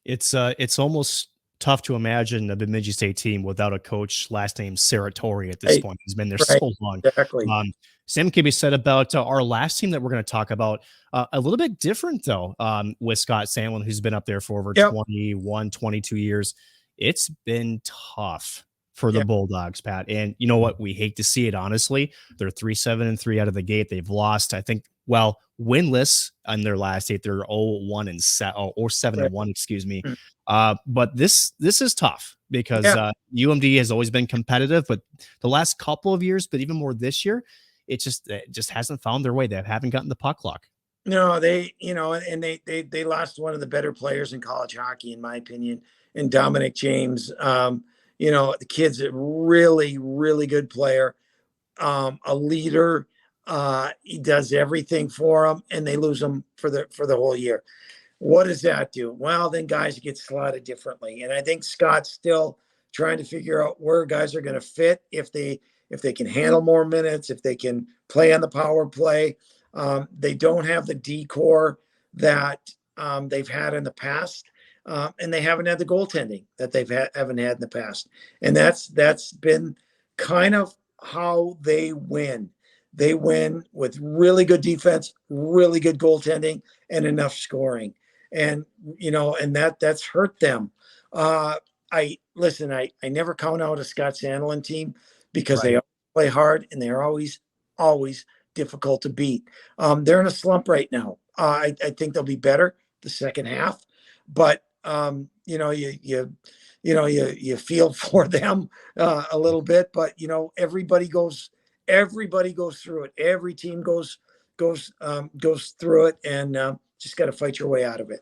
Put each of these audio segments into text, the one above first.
It's almost tough to imagine a Bemidji State team without a coach last name Saratori at this Right, point. He's been there right, so long. exactly. Same can be said about our last team that we're going to talk about. A little bit different, though, with Scott Sandlin, who's been up there for over Yep. 21, 22 years. It's been tough for the Yeah. Bulldogs, Pat. And you know what? We hate to see it, honestly. They're 3-7-3 out of the gate. They've lost, I think, well, winless on their last 8. They're 0-1 and 7-1, excuse me. Mm. But this is tough because Yeah. UMD has always been competitive, but the last couple of years, but even more this year, it just hasn't found their way. They haven't gotten the puck luck. No, and they lost one of the better players in college hockey, in my opinion, in Dominic James. The kid's a really, really good player, a leader. He does everything for them, and they lose him for the whole year. What does that do? Well, then guys get slotted differently, and I think Scott's still trying to figure out where guys are going to fit if they can handle more minutes, if they can play on the power play. They don't have the D-core that they've had in the past, and they haven't had the goaltending that haven't had in the past. And that's been kind of how they win. They win with really good defense, really good goaltending, and enough scoring. And that's hurt them. I never count out a Scott Sandlin team because Right. they play hard and they're always difficult to beat. They're in a slump right now. I think they'll be better the second half, but you feel for them a little bit. But everybody goes through it. Every team goes through it, and just got to fight your way out of it.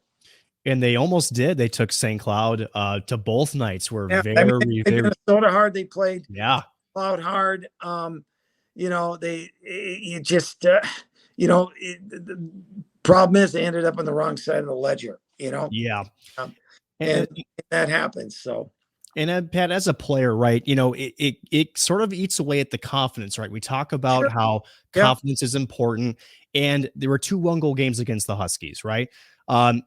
And they almost did. They took St. Cloud to both nights. Were Yeah, very, they played very, Minnesota hard. They played yeah. Cloud hard. The problem is they ended up on the wrong side of the ledger. Yeah. And that happens. So. And Pat, as a player, right, it sort of eats away at the confidence, right? We talk about Sure. how confidence is important, and there were 2 one-goal games against the Huskies, right?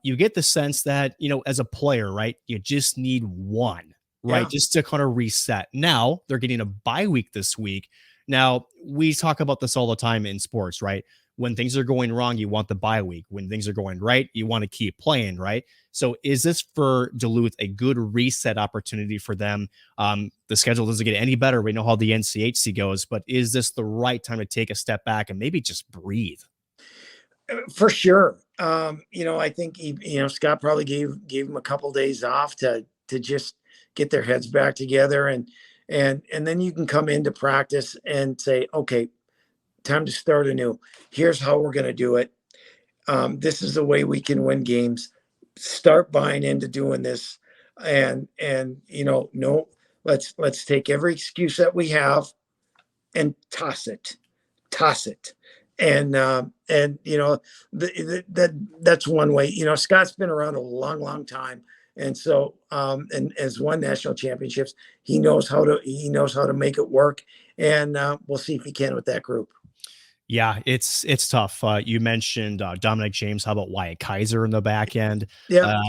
You get the sense that, as a player, right, you just need one, right, Yeah. just to kind of reset. Now they're getting a bye week this week. Now, we talk about this all the time in sports, right? When things are going wrong, you want the bye week. When things are going right, you want to keep playing, right? So is this for Duluth a good reset opportunity for them? The schedule doesn't get any better. We know how the NCHC goes, but is this the right time to take a step back and maybe just breathe? For sure. I think Scott probably gave him a couple of days off to just get their heads back together, and then you can come into practice and say, okay, time to start anew. Here's how we're going to do it. This is the way we can win games. Start buying into doing this, and no, let's take every excuse that we have and toss it, and that's one way. Scott's been around a long time, and so and has won national championships. He knows how to make it work, and we'll see if he can with that group. Yeah, it's tough. You mentioned Dominic James. How about Wyatt Kaiser in the back end? Yeah.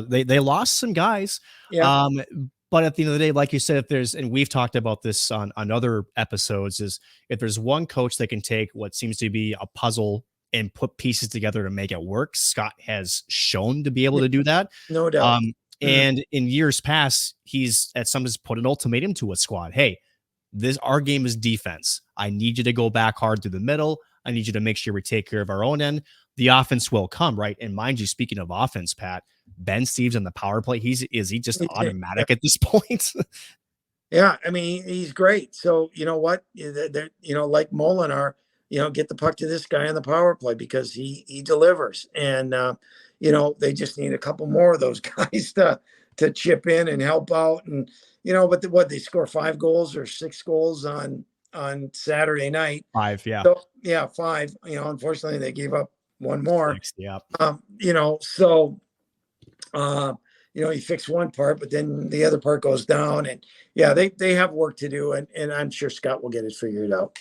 They lost some guys. Yeah. But at the end of the day, like you said, and we've talked about this on other episodes, is if there's one coach that can take what seems to be a puzzle and put pieces together to make it work, Scott has shown to be able to do that. No doubt. And in years past, he's at sometimes put an ultimatum to a squad. Hey, our game is defense. I need you to go back hard through the middle. I need you to make sure we take care of our own end. The offense will come, right? And mind you, speaking of offense, Pat, Ben Steves on the power play, is he just automatic at this point? Yeah, I mean, he's great. So you know what? Like Molinar, get the puck to this guy on the power play because he delivers. And they just need a couple more of those guys to chip in and help out. And but they score 5 goals or 6 goals on Saturday night. 5, yeah. So, yeah, 5. Unfortunately, they gave up one more. 6, yeah. You fix one part, but then the other part goes down, and yeah, they have work to do, and I'm sure Scott will get it figured out.